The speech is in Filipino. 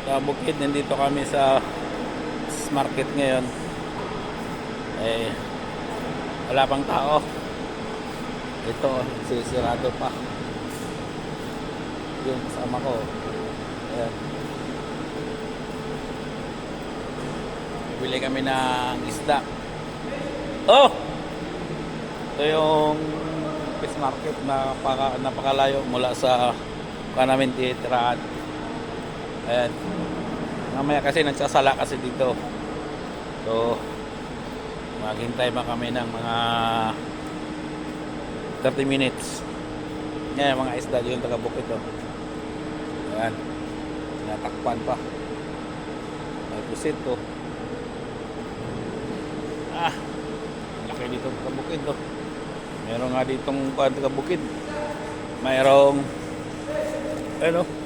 Sa bukid, nandito kami sa market ngayon. Eh, wala pang tao. Ito, sisirado pa. Yung kasama ko. Ayan. Bili kami ng isda. Oh! Ito yung fish market na napakalayo mula sa namin titirahan. Ayan. Mamaya kasi nagsasala kasi dito. So, maghintay pa kami ng mga 30 minutes. Ngayon, mga isda yung taga-bukid to. Ayan. Natakpan pa. May pusit to. Laki dito taga-bukid to. Meron nga ditong taga-bukid. Mayroong ano